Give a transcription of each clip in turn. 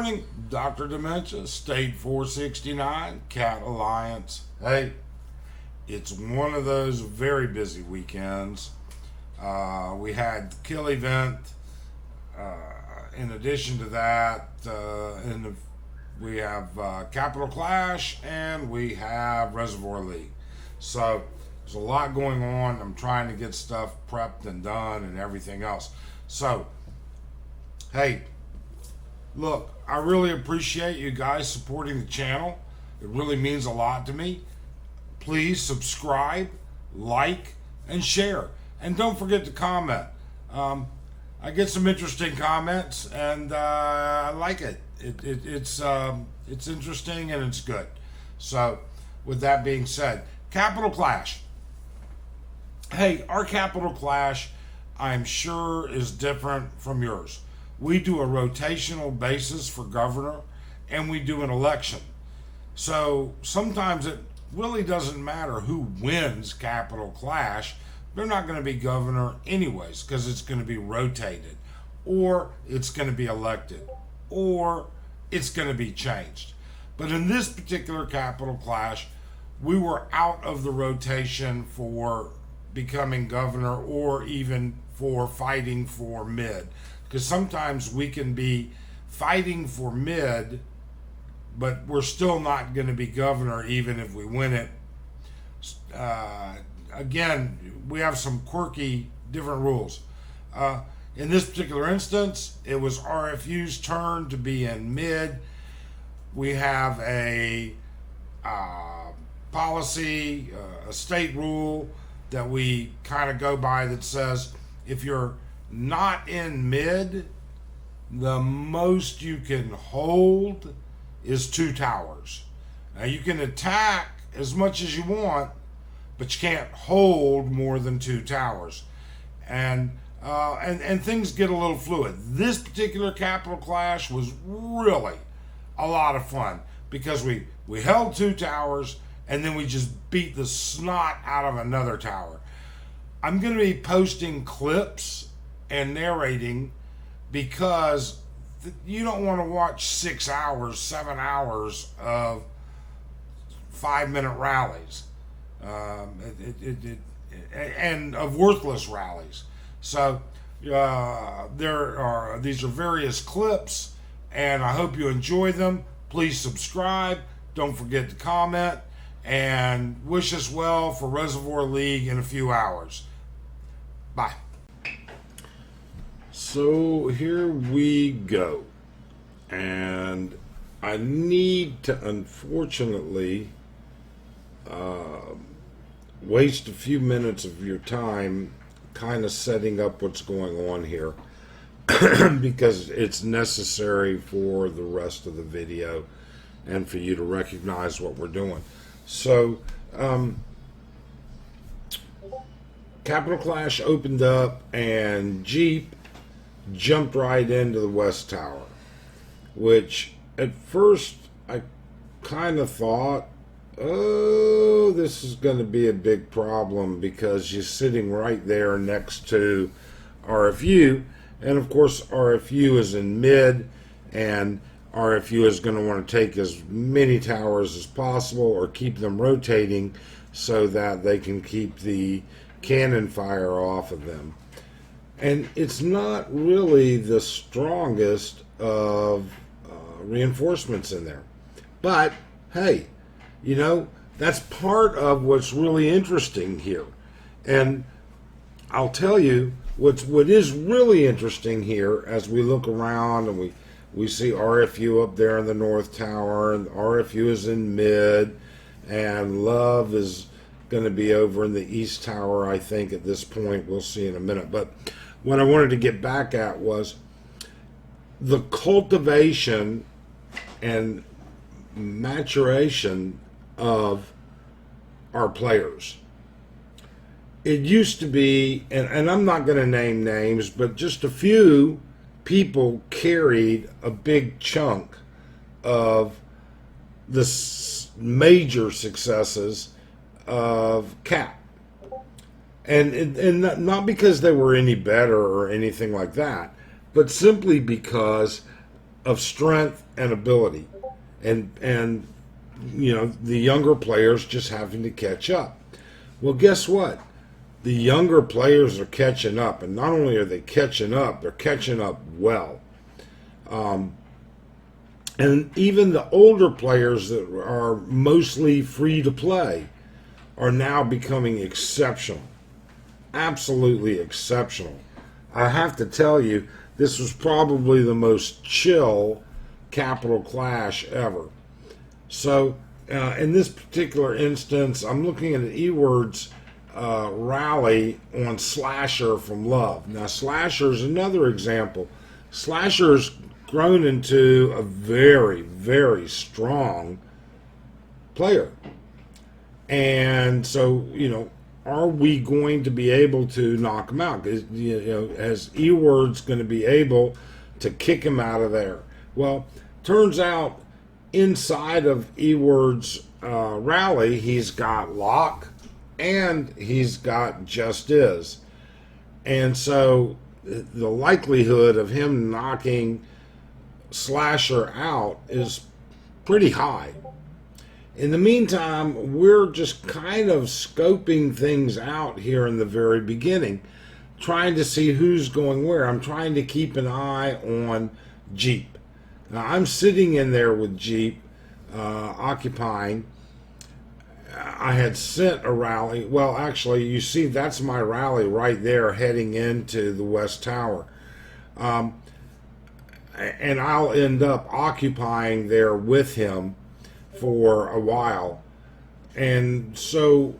morning, Dr. Dementia, State 469, Cat Alliance. Hey, it's one of those very busy weekends. We had the Kill event. In addition to that, we have Capital Clash and we have Reservoir League. So there's a lot going on. I'm trying to get stuff prepped and done and everything else. So, hey, look, I really appreciate you guys supporting the channel. It really means a lot to me. Please subscribe, like, and share. And don't forget to comment. I get some interesting comments, and I like it. It's interesting and it's good. So, with that being said, Capital Clash. Hey, our Capital Clash, I'm sure, is different from yours. We do a rotational basis for governor, and we do an election. So sometimes it really doesn't matter who wins Capital Clash. They're not going to be governor anyways, because it's going to be rotated, or it's going to be elected, or it's going to be changed. But in this particular Capital Clash, we were out of the rotation for becoming governor, or even for fighting for mid. Because sometimes we can be fighting for mid, but we're still not going to be governor even if we win it. Again, we have some quirky different rules. In this particular instance, it was RFU's turn to be in mid. We have a policy, a state rule that we kind of go by that says if you're not in mid, the most you can hold is 2 towers. Now you can attack as much as you want, but you can't hold more than 2 towers. And things get a little fluid. This particular Capital Clash was really a lot of fun because we held 2 towers and then we just beat the snot out of another tower. I'm going to be posting clips and narrating because you don't want to watch 6 hours, 7 hours of 5-minute rallies and of worthless rallies. So these are various clips, and I hope you enjoy them. Please subscribe. Don't forget to comment, and wish us well for Reservoir League in a few hours. Bye. So here we go, and I need to unfortunately waste a few minutes of your time kind of setting up what's going on here because it's necessary for the rest of the video and for you to recognize what we're doing. So Capital Clash opened up and Jeep jumped right into the West Tower, which at first I kind of thought, oh, this is going to be a big problem because you're sitting right there next to RFU, and of course RFU is in mid, and RFU is going to want to take as many towers as possible or keep them rotating so that they can keep the cannon fire off of them. And it's not really the strongest of reinforcements in there. But, hey, you know, that's part of what's really interesting here. And I'll tell you, what is really interesting here as we look around and we see RFU up there in the North Tower, and RFU is in mid, and Love is going to be over in the East Tower, I think, at this point. We'll see in a minute. But what I wanted to get back at was the cultivation and maturation of our players. It used to be, and I'm not going to name names, but just a few people carried a big chunk of the major successes of Cap. And not because they were any better or anything like that, but simply because of strength and ability, and the younger players just having to catch up. Well, guess what? The younger players are catching up, and not only are they catching up, they're catching up well. And even the older players that are mostly free to play are now becoming exceptional. Absolutely exceptional. I have to tell you, this was probably the most chill Capital Clash ever. So, in this particular instance, I'm looking at Eward's rally on Slasher from Love. Now, Slasher is another example. Slasher's grown into a very, very strong player. And so, are we going to be able to knock him out? Is Eward's going to be able to kick him out of there? Well, turns out inside of Eward's rally, he's got Lock and he's got Just Is. And so the likelihood of him knocking Slasher out is pretty high. In the meantime, we're just kind of scoping things out here in the very beginning, trying to see who's going where. I'm trying to keep an eye on Jeep. Now, I'm sitting in there with Jeep, occupying. I had sent a rally. Well, actually, you see, that's my rally right there heading into the West Tower. And I'll end up occupying there with him for a while. And so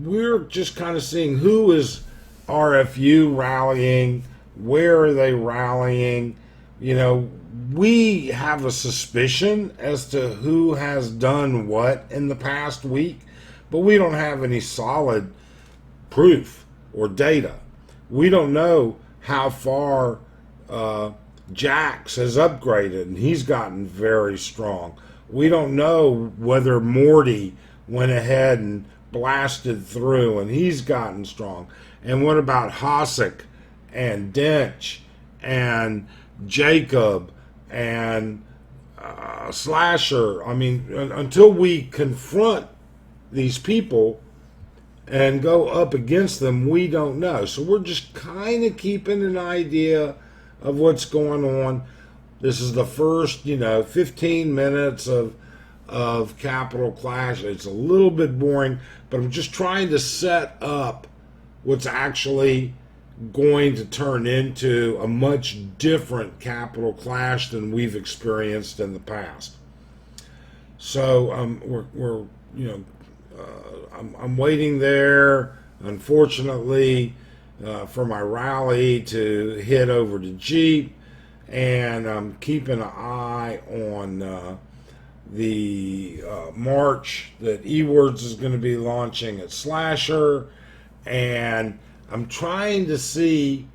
we're just kind of seeing who is RFU rallying, where are they rallying. We have a suspicion as to who has done what in the past week, but we don't have any solid proof or data. We don't know how far Jax has upgraded, and he's gotten very strong. We don't know whether Morty went ahead and blasted through, and he's gotten strong. And what about Hossack and Dench and Jacob and Slasher? I mean, until we confront these people and go up against them, we don't know. So we're just kind of keeping an idea of what's going on. This is the first, 15 minutes of Capital Clash. It's a little bit boring, but I'm just trying to set up what's actually going to turn into a much different Capital Clash than we've experienced in the past. So I'm waiting there, unfortunately, for my rally to head over to Jeep. And I'm keeping an eye on the march that Ewards is going to be launching at Slasher. And I'm trying to see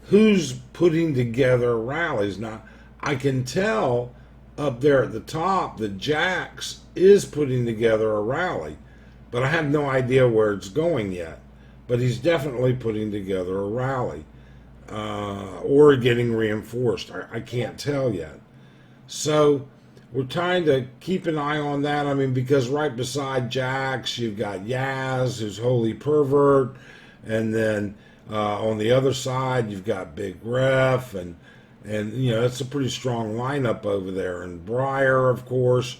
who's putting together rallies. Now, I can tell up there at the top that Jax is putting together a rally, but I have no idea where it's going yet. But he's definitely putting together a rally. Or getting reinforced. I can't tell yet. So we're trying to keep an eye on that. I mean, because right beside Jax, you've got Yaz, who's Holy Pervert, and then on the other side, you've got Big Ref, and it's a pretty strong lineup over there. And Breyer, of course.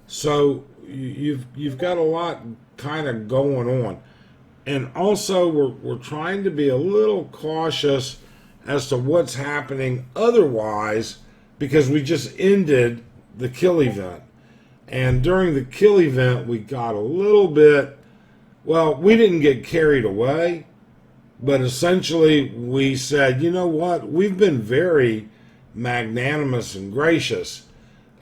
So you've got a lot kind of going on. And also, we're trying to be a little cautious as to what's happening otherwise, because we just ended the kill event. And during the kill event, we got a little bit, well, we didn't get carried away, but essentially we said, you know what, we've been very magnanimous and gracious.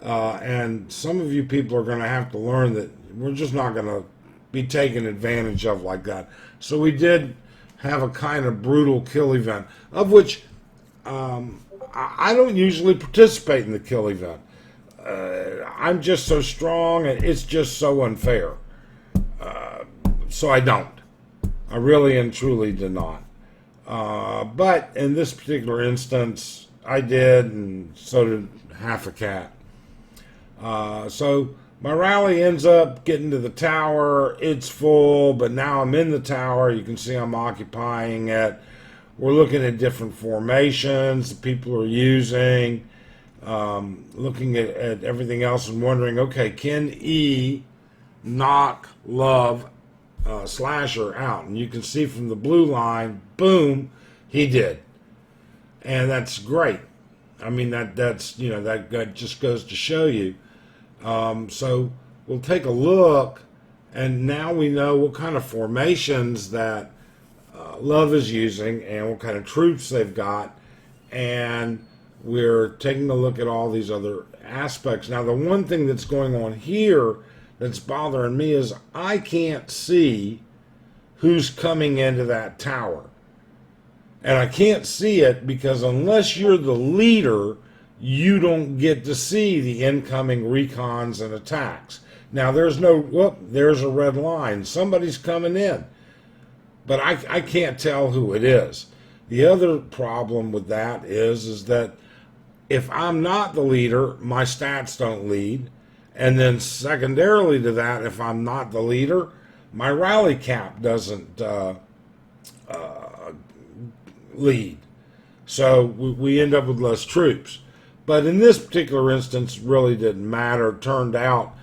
And some of you people are going to have to learn that we're just not going to be taken advantage of like that. So we did have a kind of brutal kill event, of which I don't usually participate in the kill event. I'm just so strong, and it's just so unfair. So I don't. I really and truly do not. But in this particular instance, I did, and so did half a cat. So my rally ends up getting to the tower. It's full, but now I'm in the tower. You can see I'm occupying it. We're looking at different formations that people are using, looking at everything else and wondering, okay, can E knock Love Slasher out? And you can see from the blue line, boom, he did. And that's great. I mean, that's, that just goes to show you. So we'll take a look, and now we know what kind of formations that Love is using and what kind of troops they've got, and we're taking a look at all these other aspects. Now, the one thing that's going on here that's bothering me is I can't see who's coming into that tower. And I can't see it because unless you're the leader, you don't get to see the incoming recons and attacks. Now, there's a red line. Somebody's coming in, but I can't tell who it is. The other problem with that is that if I'm not the leader, my stats don't lead. And then secondarily to that, if I'm not the leader, my rally cap doesn't lead. So we end up with less troops. But in this particular instance, really didn't matter. It turned out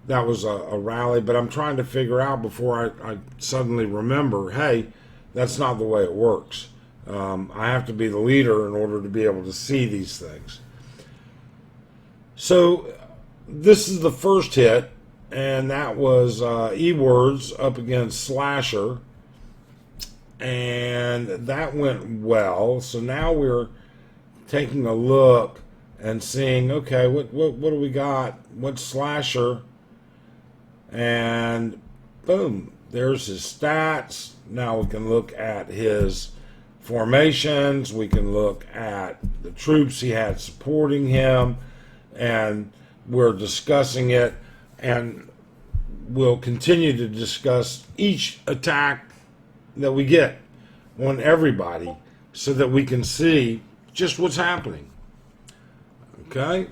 that was a rally, but I'm trying to figure out before I suddenly remember, hey, that's not the way it works. I have to be the leader in order to be able to see these things. So this is the first hit, and that was E-Words up against Slasher, and that went well. So now we're taking a look and seeing, okay, what do we got? What's Slasher? And boom, there's his stats. Now we can look at his formations. We can look at the troops he had supporting him, and we're discussing it, and we'll continue to discuss each attack that we get on everybody so that we can see just what's happening. Okay?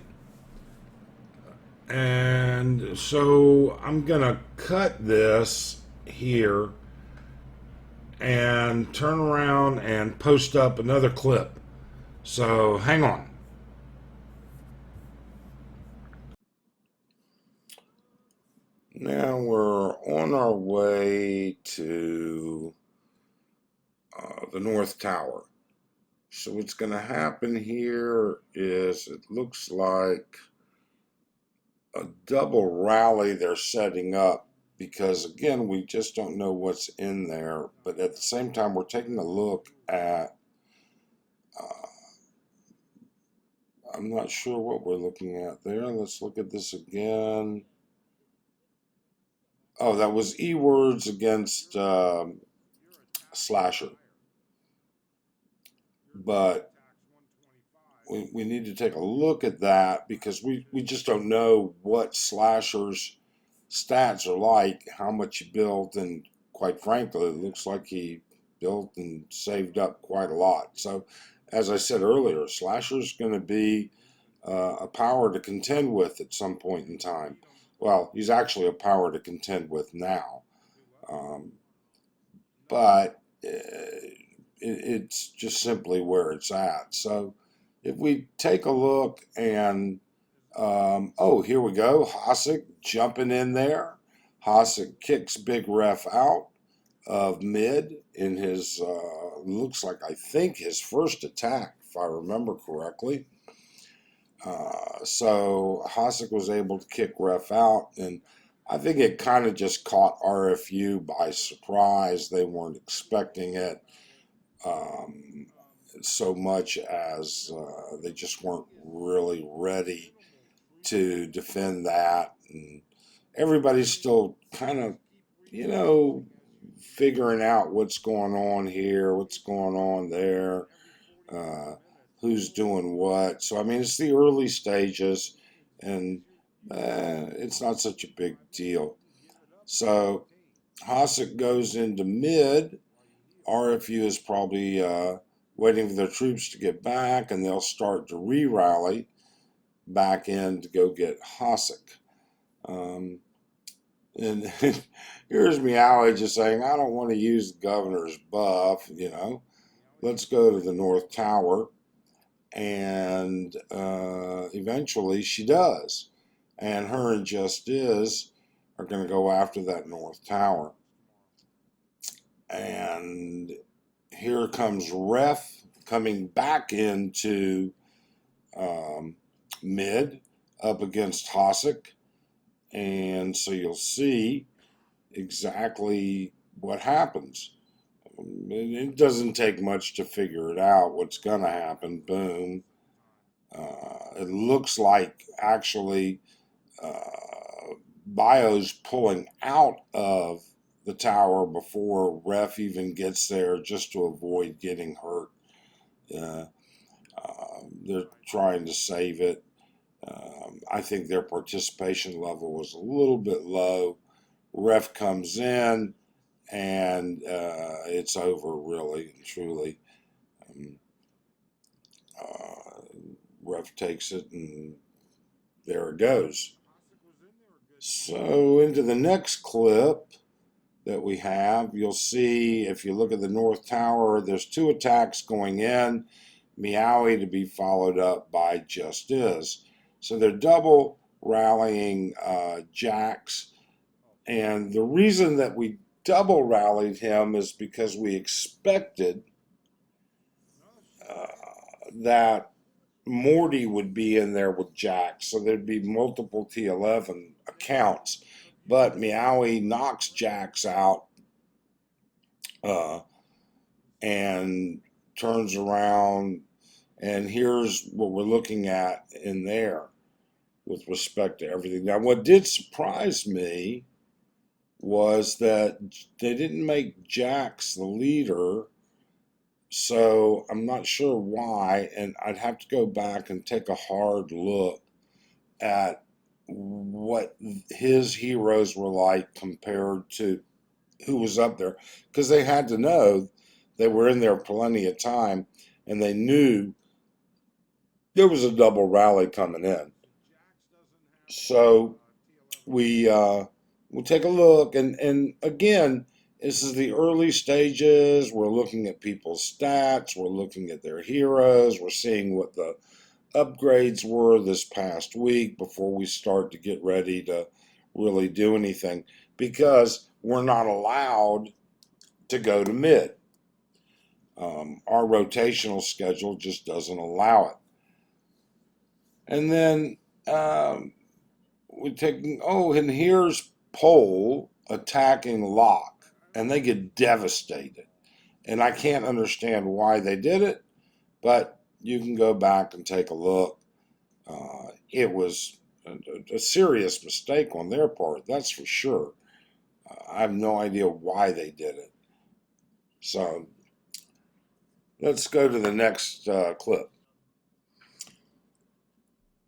And so I'm going to cut this here and turn around and post up another clip. So hang on. Now we're on our way to the North Tower. So what's going to happen here is it looks like a double rally they're setting up because, again, we just don't know what's in there. But at the same time, we're taking a look at, I'm not sure what we're looking at there. Let's look at this again. Oh, that was E-Words against Slasher. But we need to take a look at that because we just don't know what Slasher's stats are like, how much he built, and quite frankly, it looks like he built and saved up quite a lot. So, as I said earlier, Slasher's going to be a power to contend with at some point in time. Well, he's actually a power to contend with now. But it's just simply where it's at. So if we take a look and, oh, here we go. Hossack jumping in there. Hossack kicks Big Ref out of mid in his, looks like, I think, his first attack, if I remember correctly. So Hossack was able to kick Ref out, and I think it kind of just caught RFU by surprise. They weren't expecting it so much as they just weren't really ready to defend that. And everybody's still kind of, figuring out what's going on here, what's going on there, who's doing what. So, I mean, it's the early stages, and it's not such a big deal. So, Hossack goes into mid. RFU is probably waiting for their troops to get back, and they'll start to re-rally back in to go get Hossack. And here's Meowie just saying, I don't want to use the governor's buff, let's go to the North Tower. And eventually she does. And her and Justice are going to go after that North Tower. And here comes Ref coming back into mid up against Hossack. And so you'll see exactly what happens. It doesn't take much to figure it out what's going to happen. Boom. It looks like actually Bio's pulling out of the tower before Ref even gets there just to avoid getting hurt. They're trying to save it. I think their participation level was a little bit low. Ref comes in, and it's over, really and truly. Ref takes it, and there it goes. So into the next clip that we have, you'll see, if you look at the North Tower, there's 2 attacks going in, Meowie to be followed up by Justice. So they're double rallying Jax, and the reason that we double rallied him is because we expected that Morty would be in there with Jax, so there'd be multiple T11 accounts. But Meowie knocks Jax out and turns around, and here's what we're looking at in there with respect to everything. Now, what did surprise me was that they didn't make Jax the leader, so I'm not sure why, and I'd have to go back and take a hard look at what his heroes were like compared to who was up there, because they had to know they were in there plenty of time, and they knew there was a double rally coming in. So we'll take a look, and again, this is the early stages. We're looking at people's stats, we're looking at their heroes, we're seeing what the upgrades were this past week before we start to get ready to really do anything, because we're not allowed to go to mid. Our rotational schedule just doesn't allow it. And then we take, and here's Pole attacking Locke, and they get devastated. And I can't understand why they did it, but you can go back and take a look. It was a serious mistake on their part, that's for sure. I have no idea why they did it. So let's go to the next clip.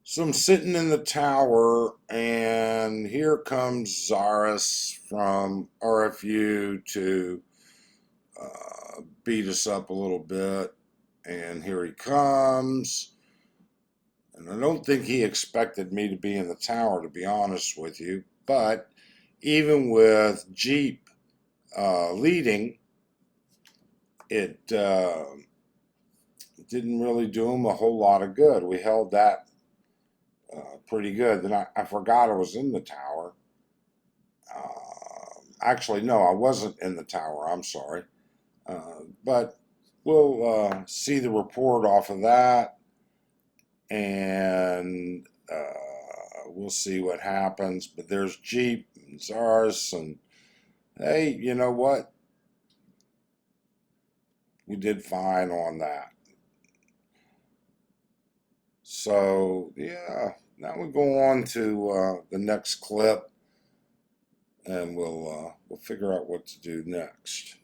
So I'm sitting in the tower, and here comes Zaris from RFU to beat us up a little bit. And here he comes. And I don't think he expected me to be in the tower, to be honest with you. But even with Jeep leading, it didn't really do him a whole lot of good. We held that pretty good. Then I forgot I was in the tower. Actually, no, I wasn't in the tower. I'm sorry. But we'll see the report off of that, and we'll see what happens. But there's Jeep and Zaris, and hey, you know what? We did fine on that. So, yeah, now we go on to the next clip, and we'll figure out what to do next.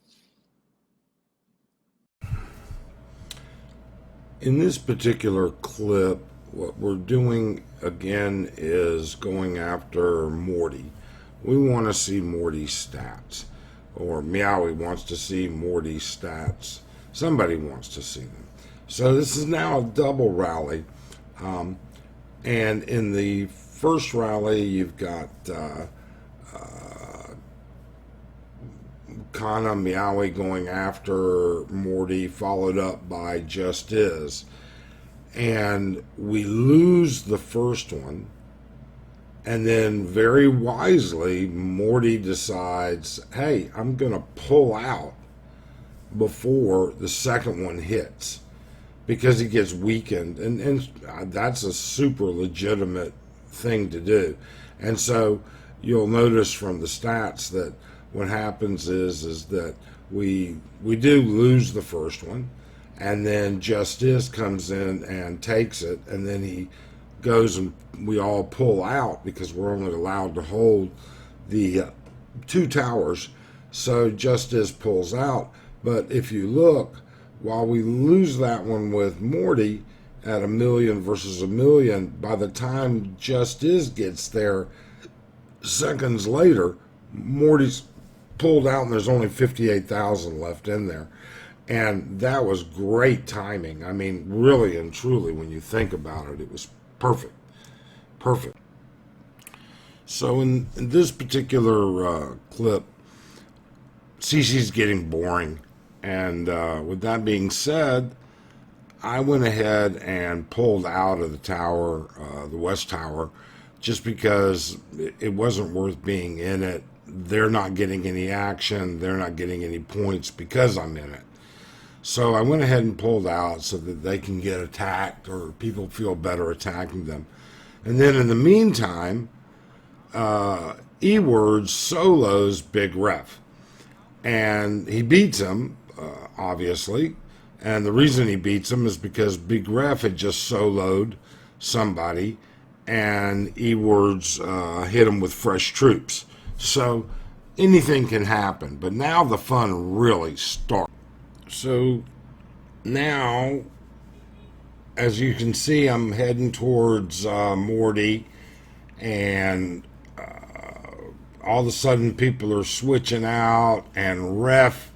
In this particular clip, what we're doing again is going after Morty. We want to see Morty's stats, or Meowie wants to see Morty's stats. Somebody wants to see them. So this is now a double rally. And in the first rally, you've got Kana Meowie going after Morty, followed up by Just Is. And we lose the first one. And then very wisely, Morty decides, hey, I'm going to pull out before the second one hits, because he gets weakened. And that's a super legitimate thing to do. And so you'll notice from the stats that what happens is that we do lose the first one, and then Justice comes in and takes it, and then he goes and we all pull out because we're only allowed to hold the two towers. So Justice pulls out. But if you look, while we lose that one with Morty at 1,000,000 versus 1,000,000, by the time Justice gets there, seconds later, Morty's pulled out and there's only 58,000 left in there. And that was great timing. I mean, really and truly, when you think about it, it was perfect. Perfect. So in this particular clip, Cece's getting boring. And with that being said, I went ahead and pulled out of the tower, the West Tower, just because it wasn't worth being in it. They're not getting any action. They're not getting any points because I'm in it. So I went ahead and pulled out so that they can get attacked or people feel better attacking them. And then in the meantime, E-Word solos Big Ref. And he beats him, obviously. And the reason he beats him is because Big Ref had just soloed somebody and E-Word's hit him with fresh troops. So anything can happen. But now the fun really starts. So now, as you can see, I'm heading towards Morty, and all of a sudden people are switching out, and Ref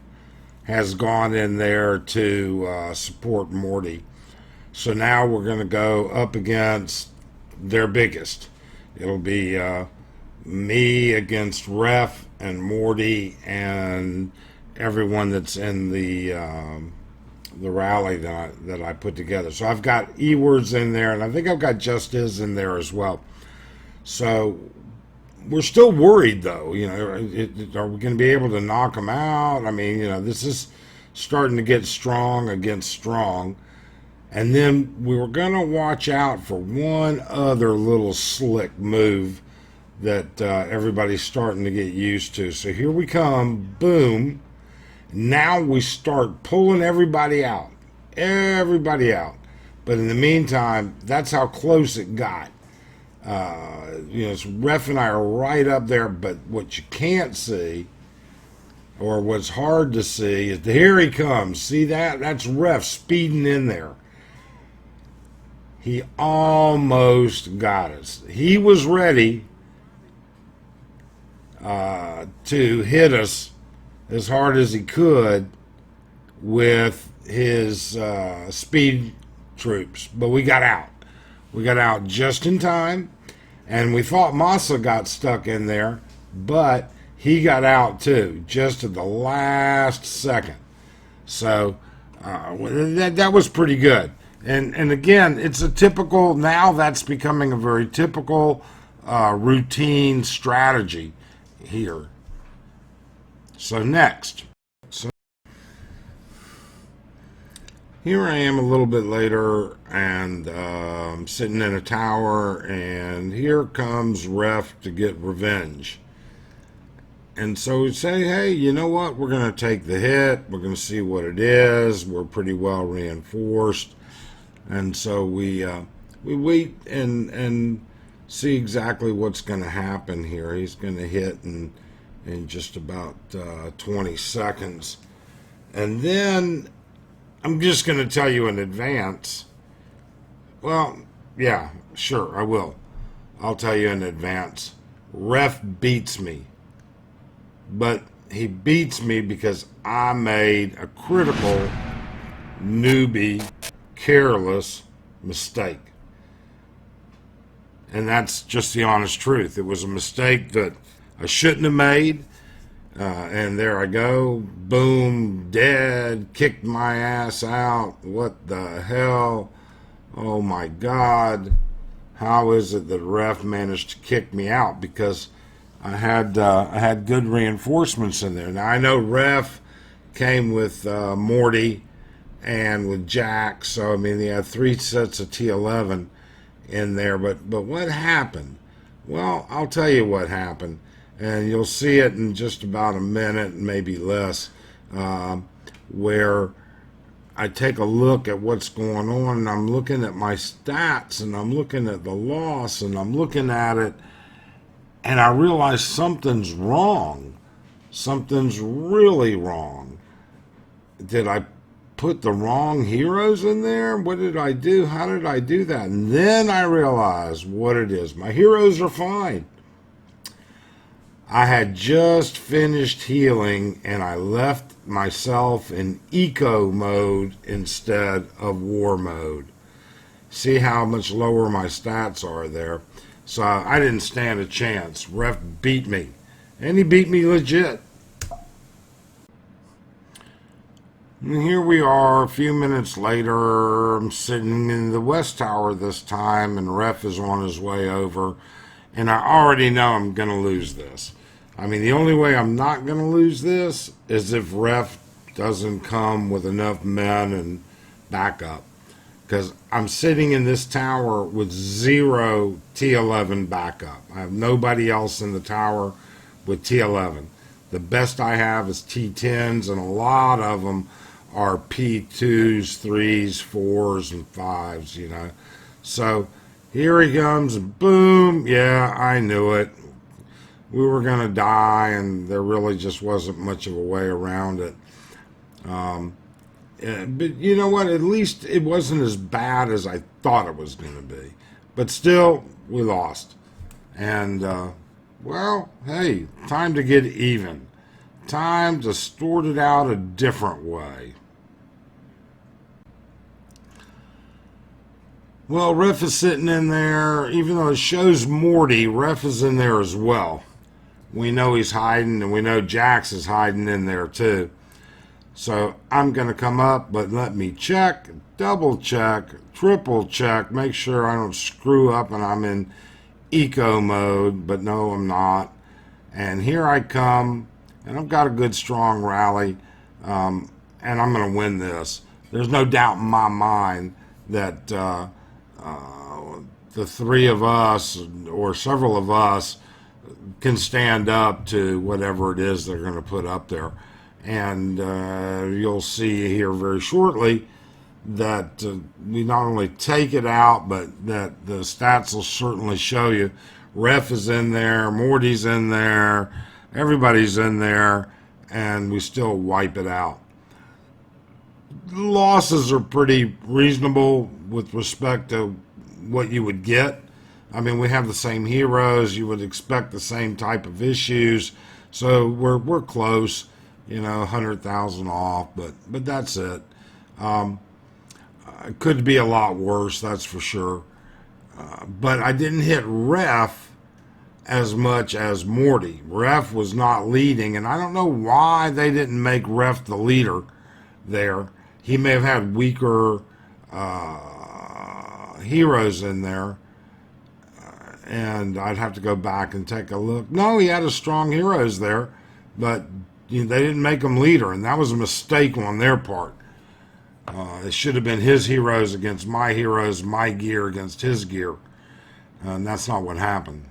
has gone in there to support Morty. So now we're going to go up against their biggest. It'll be me against Ref and Morty and everyone that's in the rally that I put together. So I've got E-Words in there, and I think I've got Justice in there as well. So we're still worried, though. You know, are we going to be able to knock them out? I mean, you know, this is starting to get strong against strong. And then we were going to watch out for one other little slick move that everybody's starting to get used to. So here we come. Boom. Now we start pulling everybody out. Everybody out. But in the meantime, that's how close it got. You know, so Ref and I are right up there, but what you can't see, or what's hard to see, is here he comes. See that? That's Ref speeding in there. He almost got us. He was ready to hit us as hard as he could with his speed troops, but we got out. We got out just in time, and we thought Masa got stuck in there, but he got out too, just at the last second. So that was pretty good. And again, it's a typical, now that's becoming a very typical routine strategy here. So next. So here I am a little bit later, and I'm sitting in a tower, and here comes Ref to get revenge. And so we say, hey, you know what? We're going to take the hit. We're going to see what it is. We're pretty well reinforced. And so we wait and see exactly what's going to happen here. He's going to hit in just about 20 seconds. And then I'm just going to tell you in advance. Well, yeah, sure, I will. I'll tell you in advance. Ref beats me. But he beats me because I made a critical newbie, careless mistake. And that's just the honest truth. It was a mistake that I shouldn't have made. And there I go, boom, dead, kicked my ass out. What the hell? Oh my God. How is it that ref managed to kick me out? Because I had good reinforcements in there. Now I know ref came with Morty and with Jack, so I mean they had 3 sets of T11 in there. But what happened? Well, I'll tell you what happened, and you'll see it in just about a minute, maybe less, where I take a look at what's going on, and I'm looking at my stats, and I'm looking at the loss, and I'm looking at it, and I realize something's wrong. Something's really wrong. Did I put the wrong heroes in there? What did I do? How did I do that? And then I realized what it is. My heroes are fine. I had just finished healing and I left myself in eco mode instead of war mode. See how much lower my stats are there. So I didn't stand a chance. Ref beat me. And he beat me legit. And here we are a few minutes later. I'm sitting in the West Tower this time and ref is on his way over. And I already know I'm going to lose this. I mean, the only way I'm not going to lose this is if ref doesn't come with enough men and backup. Because I'm sitting in this tower with 0 T11 backup. I have nobody else in the tower with T11. The best I have is T10s, and a lot of them are P2s, 3s, 4s, and 5s, you know. So here he comes, boom, yeah, I knew it. We were going to die, and there really just wasn't much of a way around it. But you know what? At least it wasn't as bad as I thought it was going to be. But still, we lost. And, well, hey, time to get even. Time to sort it out a different way. Well, ref is sitting in there. Even though it shows Morty, ref is in there as well. We know he's hiding, and we know Jax is hiding in there too. So I'm going to come up, but let me check, double check, triple check, make sure I don't screw up and I'm in eco mode, but no, I'm not. And here I come, and I've got a good strong rally, and I'm going to win this. There's no doubt in my mind that the 3 of us, or several of us, can stand up to whatever it is they're going to put up there. And you'll see here very shortly that we not only take it out, but that the stats will certainly show you. Ref is in there, Morty's in there, everybody's in there, and we still wipe it out. Losses are pretty reasonable with respect to what you would get. I mean, we have the same heroes. You would expect the same type of issues. So we're close, you know, 100,000 off, but that's it. It could be a lot worse, that's for sure. But I didn't hit ref as much as Morty. Ref was not leading, and I don't know why they didn't make ref the leader there. He may have had weaker heroes in there. And I'd have to go back and take a look. No, he had a strong heroes there, but they didn't make him leader, and that was a mistake on their part. It should have been his heroes against my heroes, my gear against his gear, and that's not what happened.